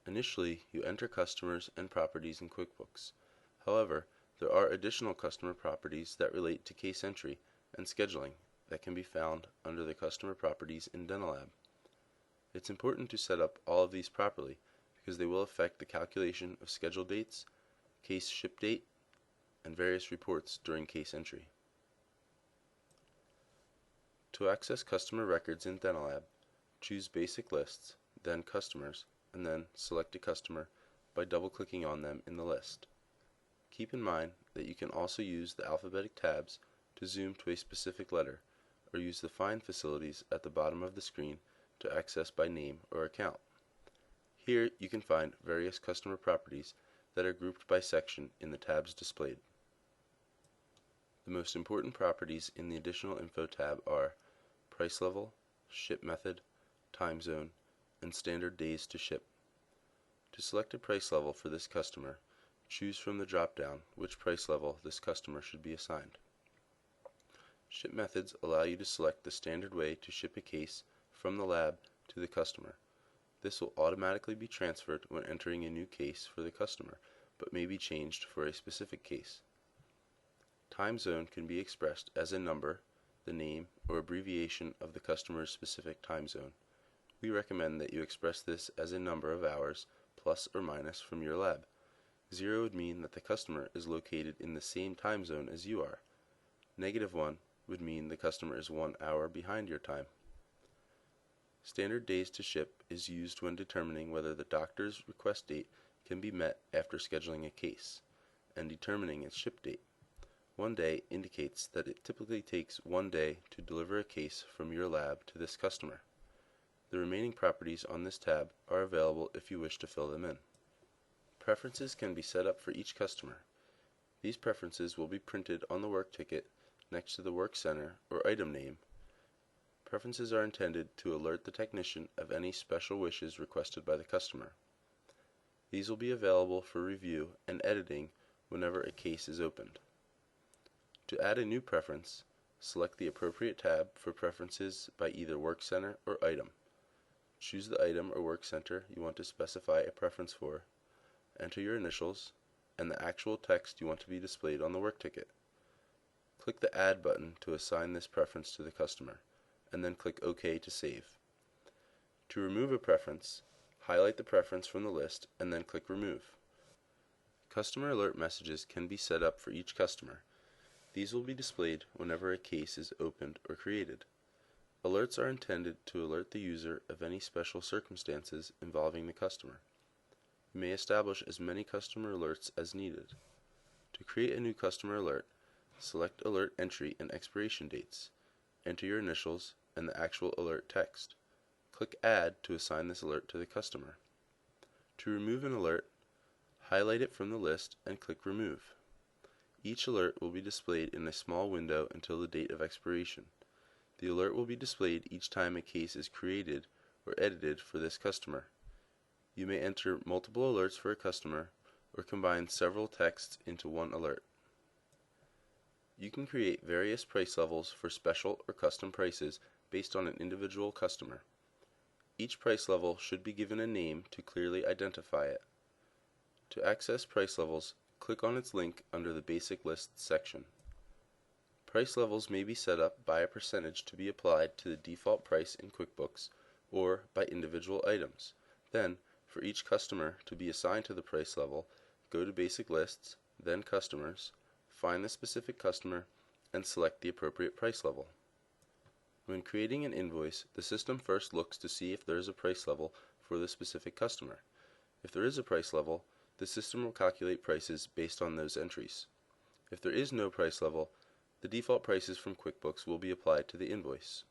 Initially, you enter customers and properties in QuickBooks. However, there are additional customer properties that relate to case entry and scheduling that can be found under the customer properties in DentaLab. It's important to set up all of these properly because they will affect the calculation of schedule dates, case ship date, and various reports during case entry. To access customer records in DentaLab, choose Basic Lists, then Customers, and then select a customer by double-clicking on them in the list. Keep in mind that you can also use the alphabetic tabs to zoom to a specific letter, or use the Find facilities at the bottom of the screen to access by name or account. Here you can find various customer properties that are grouped by section in the tabs displayed. The most important properties in the Additional Info tab are Price Level, Ship Method, Time Zone, and Standard Days to Ship. To select a price level for this customer, choose from the drop-down which price level this customer should be assigned. Ship methods allow you to select the standard way to ship a case from the lab to the customer. This will automatically be transferred when entering a new case for the customer, but may be changed for a specific case. Time zone can be expressed as a number, the name, or abbreviation of the customer's specific time zone. We recommend that you express this as a number of hours plus or minus from your lab. 0 would mean that the customer is located in the same time zone as you are. -1 would mean the customer is 1 hour behind your time. Standard days to ship is used when determining whether the doctor's request date can be met after scheduling a case, and determining its ship date. 1 day indicates that it typically takes 1 day to deliver a case from your lab to this customer. The remaining properties on this tab are available if you wish to fill them in. Preferences can be set up for each customer. These preferences will be printed on the work ticket next to the work center or item name. Preferences are intended to alert the technician of any special wishes requested by the customer. These will be available for review and editing whenever a case is opened. To add a new preference, select the appropriate tab for preferences by either work center or item. Choose the item or work center you want to specify a preference for, enter your initials, and the actual text you want to be displayed on the work ticket. Click the Add button to assign this preference to the customer, and then click OK to save. To remove a preference, highlight the preference from the list and then click Remove. Customer alert messages can be set up for each customer. These will be displayed whenever a case is opened or created. Alerts are intended to alert the user of any special circumstances involving the customer. You may establish as many customer alerts as needed. To create a new customer alert, select Alert Entry and Expiration Dates. Enter your initials and the actual alert text. Click Add to assign this alert to the customer. To remove an alert, highlight it from the list and click Remove. Each alert will be displayed in a small window until the date of expiration. The alert will be displayed each time a case is created or edited for this customer. You may enter multiple alerts for a customer or combine several texts into one alert. You can create various price levels for special or custom prices based on an individual customer. Each price level should be given a name to clearly identify it. To access price levels, click on its link under the Basic Lists section. Price levels may be set up by a percentage to be applied to the default price in QuickBooks or by individual items. Then, for each customer to be assigned to the price level, go to Basic Lists, then Customers, find the specific customer, and select the appropriate price level. When creating an invoice, the system first looks to see if there is a price level for the specific customer. If there is a price level, the system will calculate prices based on those entries. If there is no price level, the default prices from QuickBooks will be applied to the invoice.